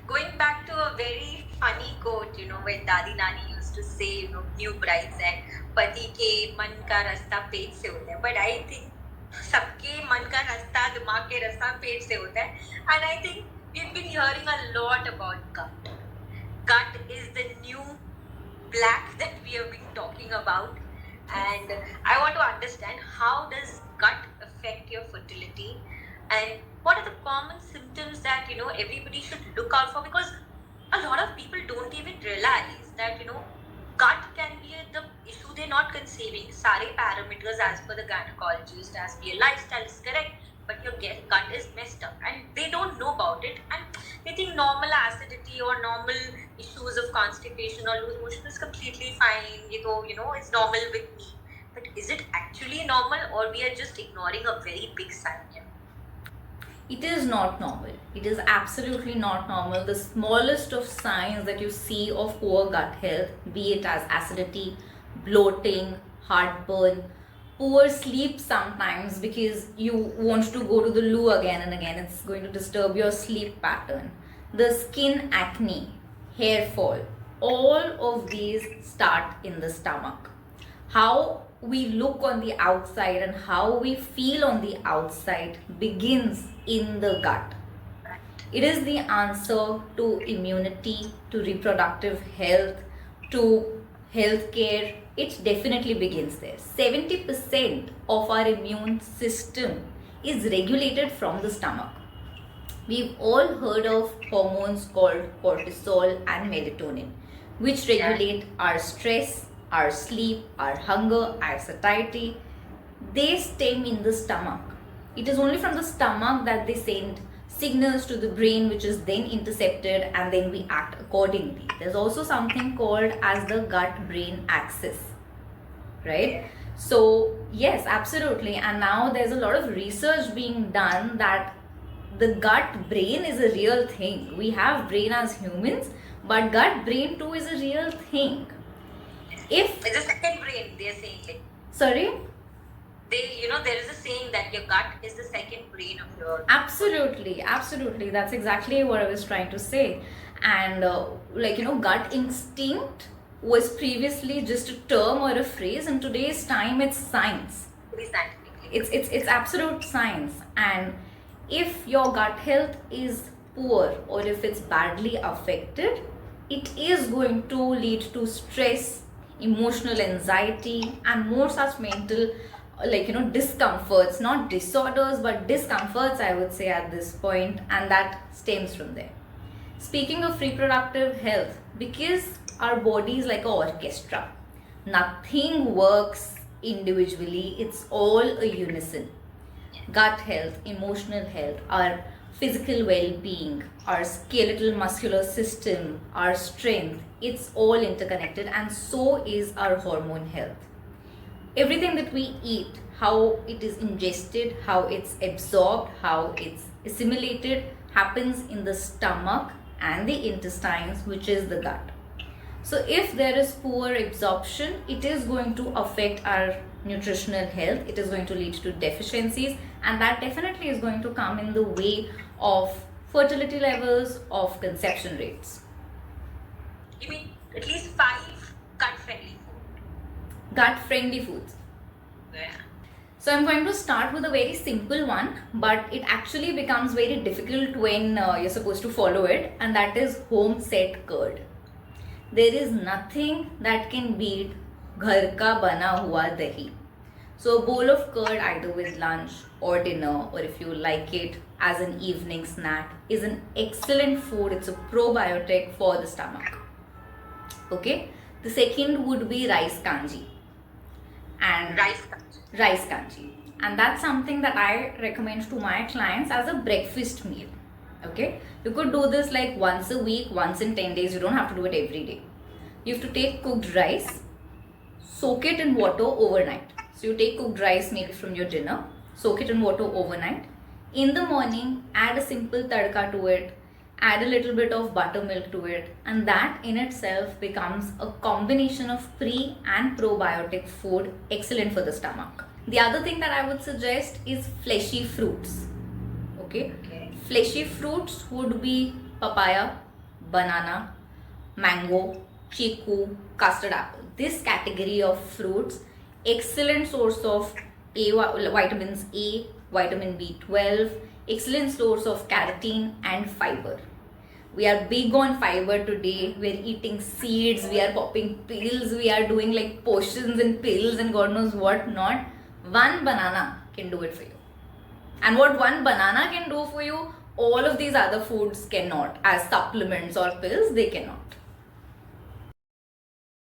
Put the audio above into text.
Going back to a very funny quote, when Dadi Nani used to say, new brides and पति के मन का रास्ता पेट से होता है. But I think सबके मन का रास्ता दिमाग के रास्ता पेट से होता है. And I think we've been hearing a lot about gut. Gut is the new black that we have been talking about. And I want to understand, how does gut affect your fertility, and what are the common symptoms that everybody should look out for, because a lot of people don't even realize that gut can be the issue. They're not conceiving sare parameters as per the gynecologist, as per your lifestyle is correct, but your gut is messed up and they don't know about it, and they think normal acidity or normal issues of constipation or loose motion is completely fine. It's normal with me. But is it actually normal, or we are just ignoring a very big sign here? It is not normal. It is absolutely not normal. The smallest of signs that you see of poor gut health, be it as acidity, bloating, heartburn, poor sleep sometimes because you want to go to the loo again and again. It's going to disturb your sleep pattern. The skin acne, hair fall, all of these start in the stomach. How we look on the outside and how we feel on the outside begins in the gut. It is the answer to immunity, to reproductive health, to healthcare. It definitely begins there. 70% of our immune system is regulated from the stomach. We've all heard of hormones called cortisol and melatonin, which regulate our stress, our sleep, our hunger, our satiety. They stem in the stomach. It is only from the stomach that they send signals to the brain, which is then intercepted, and then we act accordingly. There's also something called as the gut-brain axis, right? So yes, absolutely. And now there's a lot of research being done that the gut brain is a real thing. We have brain as humans, but gut brain too is a real thing. If it's a second brain, they're saying it. Sorry? There is a saying that your gut is the second brain of your... Absolutely. That's exactly what I was trying to say. And gut instinct was previously just a term or a phrase. In today's time, it's science. It's absolute science. And if your gut health is poor or if it's badly affected, it is going to lead to stress, emotional anxiety, and more such mental discomforts, not disorders but discomforts, I would say at this point, and that stems from there. Speaking of reproductive health, because our body is like an orchestra, nothing works individually, it's all a unison. Gut health, emotional health, our physical well-being, our skeletal muscular system, our strength, it's all interconnected, and so is our hormone health. Everything that we eat, how it is ingested, how it's absorbed, how it's assimilated, happens in the stomach and the intestines, which is the gut. So if there is poor absorption, it is going to affect our nutritional health. It is going to lead to deficiencies, and that definitely is going to come in the way of fertility levels, of conception rates. You mean at least 5 gut-friendly foods? Gut-friendly foods. Yeah. So I'm going to start with a very simple one, but it actually becomes very difficult when you're supposed to follow it, and that is home set curd. There is nothing that can beat ghar ka bana hua dahi. So a bowl of curd, either with lunch or dinner, or if you like it as an evening snack, is an excellent food. It's a probiotic for the stomach. Okay. The second would be rice kanji. And rice kanji. And that's something that I recommend to my clients as a breakfast meal. Okay. You could do this like once a week, once in 10 days. You don't have to do it every day. You have to take cooked rice, soak it in water overnight. So you take cooked rice maybe from your dinner, soak it in water overnight. In the morning, add a simple tadka to it, add a little bit of buttermilk to it, and that in itself becomes a combination of pre and probiotic food, excellent for the stomach. The other thing that I would suggest is fleshy fruits. Okay. Fleshy fruits would be papaya, banana, mango, chiku, custard apple. This category of fruits, excellent source of vitamins A, vitamin B12, excellent source of carotene and fiber. We are big on fiber today. We're eating seeds, we are popping pills, we are doing like potions and pills and God knows what not. One banana can do it for you. And what one banana can do for you, all of these other foods cannot. As supplements or pills, they cannot.